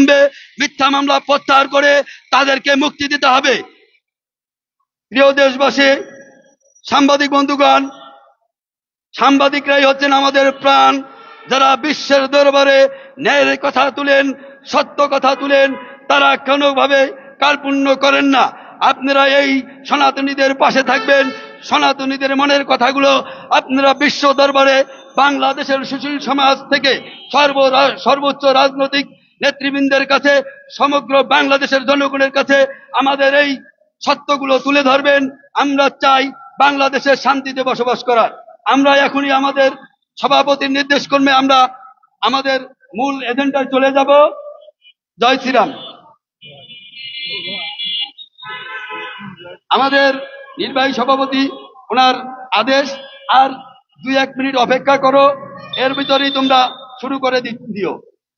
অবিলম্বে মিথ্যা মামলা প্রত্যাহার করে তাদেরকে মুক্তি দিতে হবে। প্রিয় দেশবাসী, সাংবাদিক বন্ধুগণ, সাংবাদিকরাই হচ্ছেন আমাদের প্রাণ, যারা বিশ্বের দরবারে ন্যায়ের কথা তুলেন, সত্য কথা তুলেন, তারা কোনোভাবে কার্পণ্য করেন না। আপনারা এই সনাতনীদের পাশে থাকবেন, সনাতনীদের মনের কথাগুলো আপনারা বিশ্ব দরবারে বাংলাদেশের সুশীল সমাজ থেকে সর্বোচ্চ রাজনৈতিক নেতৃবৃন্দের কাছে, সমগ্র বাংলাদেশের জনগণের কাছে আমাদের এই সত্যগুলো তুলে ধরবেন। আমরা চাই বাংলাদেশের শান্তিতে বসবাস করার। আমরা এখনই আমাদের সভাপতির নির্দেশ ক্রমে আমরা আমাদের মূল এজেন্ডায় চলে যাব। জয় শ্রীরাম। আমাদের নির্বাহী সভাপতি, ওনার আদেশ, আর 2-1 মিনিট অপেক্ষা করো, এর ভিতরেই তোমরা শুরু করে দিও।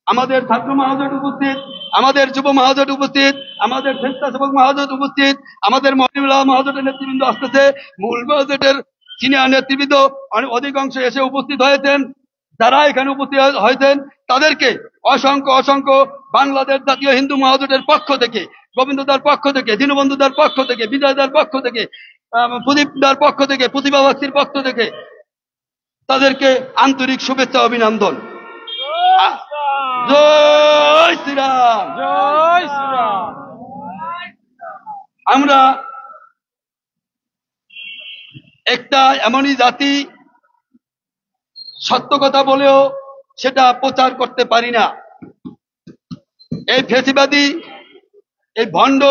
আমাদের ছাত্র মহাজোট উপস্থিত, আমাদের যুব মহাজোট উপস্থিত, আমাদের স্বেচ্ছাসেবক মহাজোট উপস্থিত, আমাদের মহিলা মহাজোটের নেতৃবৃন্দ আসতেছে, মূল মহাজোটের সিনিয়র নেতৃবৃন্দ অধিকাংশ এসে উপস্থিত হয়েছেন। যারা এখানে উপস্থিত হয়েছেন তাদেরকে অসংখ্য অসংখ্য বাংলাদেশ জাতীয় হিন্দু মহাজোটের পক্ষ থেকে, গোবিন্দদার পক্ষ থেকে, দীনবন্ধুদার পক্ষ থেকে, বিজয়দার পক্ষ থেকে, প্রদীপদার পক্ষ থেকে, প্রতিভাবাসীর পক্ষ থেকে তাদেরকে আন্তরিক শুভেচ্ছা অভিনন্দন। জয় শ্রীরাম, জয় শ্রীরাম। আমরা একটা এমনই জাতি, সত্য কথা বলেও সেটা প্রচার করতে পারি না। এই ফেসিবাদী, এই ভণ্ড,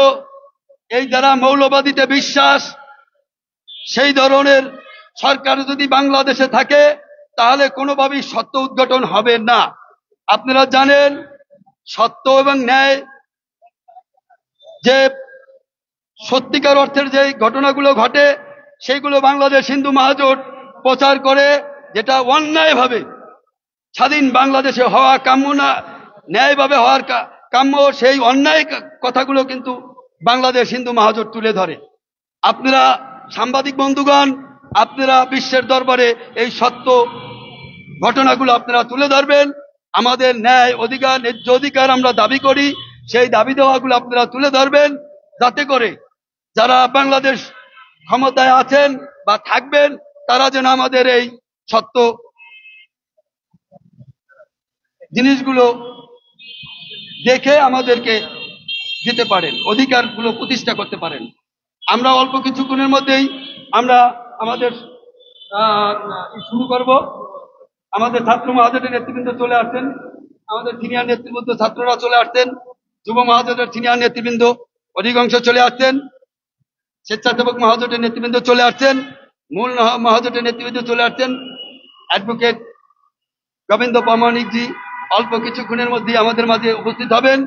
এই যারা মৌলবাদীতে বিশ্বাস, সেই ধরনের সরকার যদি বাংলাদেশে থাকে তাহলে কোনোভাবেই সত্য উদ্ঘাটন হবে না। আপনারা জানেন, সত্য এবং ন্যায়, যে সত্যিকার অর্থের যে ঘটনাগুলো ঘটে সেইগুলো বাংলাদেশ হিন্দু মহাজোট প্রচার করে, যেটা অন্যায়ভাবে স্বাধীন বাংলাদেশে হওয়া কাম্য না, ন্যায়ভাবে হওয়ার কাম্য, সেই অন্যায় কথাগুলো কিন্তু বাংলাদেশ হিন্দু মহাজোট তুলে ধরে। আপনারা সাংবাদিক বন্ধুগণ, আপনারা বিশ্বের দরবারে এই সত্য ঘটনাগুলো আপনারা তুলে ধরবেন। আমাদের ন্যায় অধিকার, ন্যায্য অধিকার আমরা দাবি করি, সেই দাবি দেওয়াগুলো আপনারা তুলে ধরবেন, যাতে করে যারা বাংলাদেশ ক্ষমতায় আছেন বা থাকবেন তারা যেন আমাদের এই সত্য জিনিসগুলো দেখে আমাদেরকে দিতে পারেন, অধিকারগুলো প্রতিষ্ঠা করতে পারেন। আমরা অল্প কিছুক্ষণের মধ্যেই আমরা আমাদের শুরু করব। আমাদের ছাত্র মহাজোটের নেতৃবৃন্দ চলে আসছেন, আমাদের সিনিয়র নেতৃবৃন্দ ছাত্ররা চলে আসছেন, যুব মহাজোটের সিনিয়র নেতৃবৃন্দ অধিকাংশ চলে আসছেন, স্বেচ্ছাসেবক মহাজোটের নেতৃবৃন্দ চলে আসছেন, মূল মহাজোটের নেতৃবৃন্দ চলে আসছেন। অ্যাডভোকেট গোবিন্দ প্রামাণিকজি অল্প কিছুক্ষণের মধ্যেই আমাদের মাঝে উপস্থিত হবেন।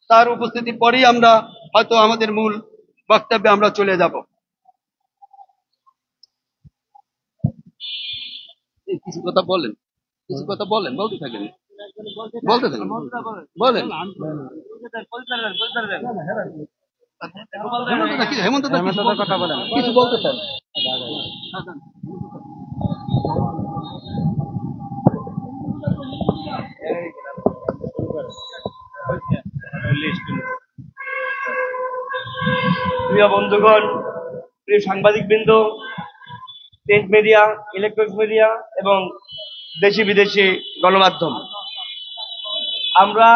তার উপস্থিতির পরেই আমরা হয়তো আমাদের মূল বক্তব্যে আমরা চলে যাব। কিছু কথা বলেন, কিছু কথা বলেন, বলতে থাকেন, বলতে থাকেন, বলেন। হেমন্ত কথা বলেন, কিছু বলতে চান? প্রিয় বন্ধুগণ, প্রিয় সাংবাদিক বৃন্দ, প্রিন্ট মিডিয়া, ইলেকট্রনিক মিডিয়া এবং দেশি বিদেশি গণমাধ্যম, আমরা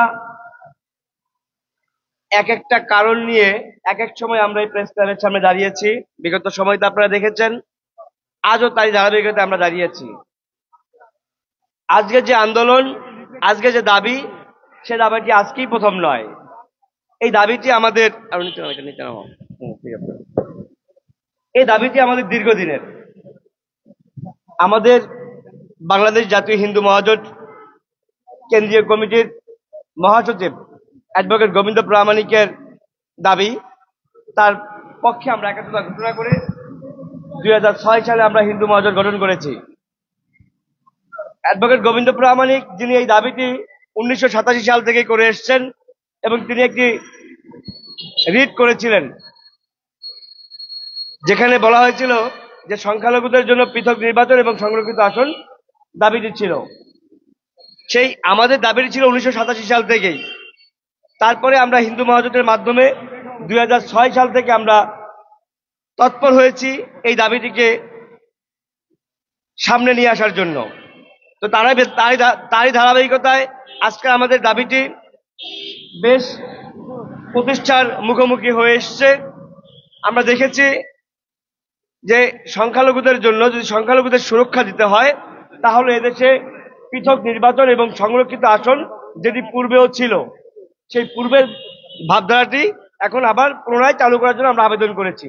এক একটা কারণ নিয়ে এক এক সময় আমরা এই প্রেস ক্লাবের সামনে দাঁড়িয়েছি। বিগত সময়তে আপনারা দেখেছেন, আজও তাই ধারাবাহিকতায় আমরা দাঁড়িয়েছি। আজকে যে আন্দোলন, আজকে যে দাবি, সে দাবিটি আজকেই প্রথম নয়। এই দাবিটি আমাদের দীর্ঘদিনের। আমাদের বাংলাদেশ জাতীয় হিন্দু মহাজোট কেন্দ্রীয় কমিটির মহাসচিব অ্যাডভোকেট গোবিন্দ প্রামাণিকের দাবি, তার পক্ষে আমরা একাত্মতা ঘোষণা করে 2006 সালে আমরা হিন্দু মহাজোট গঠন করেছি। অ্যাডভোকেট গোবিন্দ প্রামাণিক, যিনি এই দাবিটি 1987 সাল থেকে করে এসছেন এবং তিনি একটি রিট করেছিলেন যেখানে বলা হয়েছিল যে সংখ্যালঘুদের জন্য পৃথক নির্বাচন এবং সংরক্ষিত আসন দাবিটি ছিল। সেই আমাদের দাবিটি ছিল 1987 সাল থেকেই। তারপরে আমরা হিন্দু মহাজোটের মাধ্যমে 2006 সাল থেকে আমরা তৎপর হয়েছি এই দাবিটিকে সামনে নিয়ে আসার জন্য। তো তারই ধারাবাহিকতায় আজকে আমাদের দাবিটি বেশ প্রতিষ্ঠার মুখোমুখি হয়ে এসছে। আমরা দেখেছি যে সংখ্যালঘুদের জন্য যদি সংখ্যালঘুদের সুরক্ষা দিতে হয় তাহলে এদেশে পৃথক নির্বাচন এবং সংরক্ষিত আসন যেটি পূর্বেও ছিল সেই পূর্বের ভাবধারাটি এখন আবার পুনরায় চালু করার জন্য আমরা আবেদন করেছি।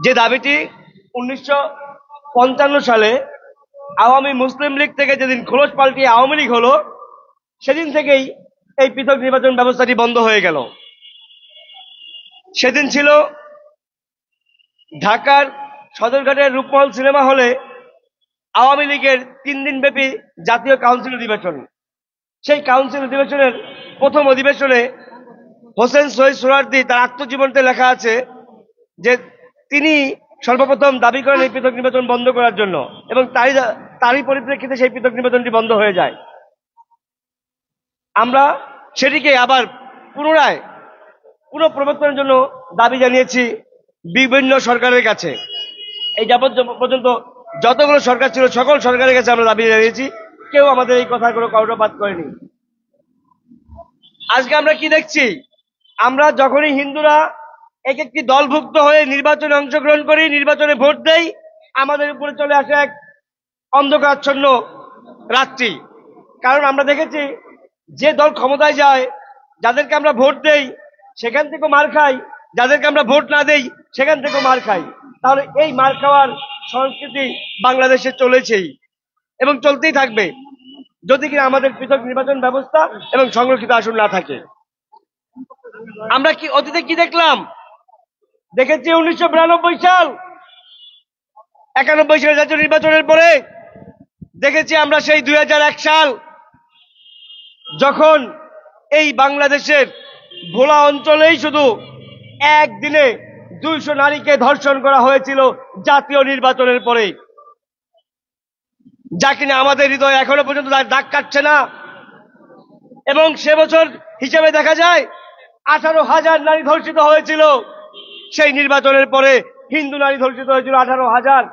যে দাবিটি 1955 সালে আওয়ামী মুসলিম লীগ থেকে যেদিন খোলস পাল্টিয়ে আওয়ামী লীগ হলো সেদিন থেকেই এই পৃথক নির্বাচন ব্যবস্থাটি বন্ধ হয়ে গেল। সেদিন ছিল ঢাকার সদরঘাটের রূপমহল সিনেমা হলে আওয়ামী লীগের 3 দিন ব্যাপী জাতীয় কাউন্সিল অধিবেশন। সেই কাউন্সিল অধিবেশনের প্রথম অধিবেশনে হোসেন শহীদ সোহরাওয়ার্দী তার আত্মজীবনীতে লেখা আছে যে তিনি সর্বপ্রথম দাবি করেন এই পৃথক নির্বাচন বন্ধ করার জন্য এবং তারই পরিপ্রেক্ষিতে সেই পৃথক নির্বাচনটি বন্ধ হয়ে যায়। আমরা সেটিকে আবার পুনরায় পুনঃপ্রবর্তনের জন্য দাবি জানিয়েছি বিভিন্ন সরকারের কাছে। এই যাবৎ পর্যন্ত যতগুলো সরকার ছিল সকল সরকারের কাছে আমরা দাবি জানিয়েছি, কেউ আমাদের এই কথার কোনো কর্ণপাত করেনি। আজকে আমরা কি দেখছি, আমরা যখনই হিন্দুরা এক একটি দলভুক্ত হয়ে নির্বাচনে অংশগ্রহণ করি, নির্বাচনে ভোট দেই, আমাদের উপরে চলে আসে এক অন্ধকারাচ্ছন্ন রাত্রি। কারণ আমরা দেখেছি যে দল ক্ষমতায় যায় যাদেরকে আমরা ভোট দেই সেখান থেকেও মার খাই, যাদেরকে আমরা ভোট না দেই সেখান থেকেও মার খাই। তাহলে এই মার খাওয়ার সংস্কৃতি বাংলাদেশে চলেছেই এবং চলতেই থাকবে যদি কিনা আমাদের পৃথক নির্বাচন ব্যবস্থা এবং সংরক্ষিত আসন না থাকে। আমরা কি অতীতে কি দেখলাম, দেখেছি 1992 সাল 91 সালে জাতীয় নির্বাচনের পরে দেখেছি আমরা সেই 2001 সাল যখন এই বাংলাদেশের ভোলা অঞ্চলেই শুধু একদিনে 200 নারীকে ধর্ষণ করা হয়েছিল জাতীয় নির্বাচনের পরে, যা কিনা আমাদের হৃদয় এখনো পর্যন্ত দাগ কাটছে না। এবং সে বছর হিসেবে দেখা যায় 18,000 নারী ধর্ষিত হয়েছিল। সেই নির্বাচনের পরে হিন্দু নারী ধর্ষিত হয়েছিল 18,000।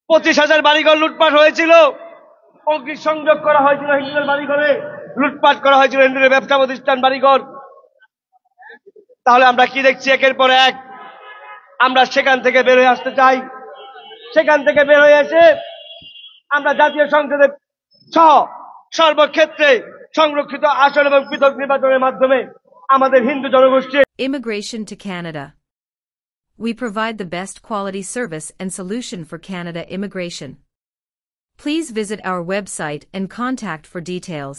25,000 বাড়িঘর লুটপাট হয়েছিল, অগ্নিসংযোগ করা হয়েছিল হিন্দুদের বাড়িঘরে, লুটপাট করা হয়েছিল হিন্দুদের ব্যবসা প্রতিষ্ঠান বাড়িঘর। তাহলে আমরা কি দেখছি, একের পর এক আমরা সেখান থেকে বের হয়ে আসতে চাই। সেখান থেকে বের হয়ে এসে আমরা জাতীয় সংসদে সহ সর্বক্ষেত্রে সংরক্ষিত আসন এবং পৃথক নির্বাচনের মাধ্যমে আমাদের হিন্দু জনগোষ্ঠী Immigration to Canada. We provide the best quality service and solution for Canada immigration. Please visit our website and contact for details.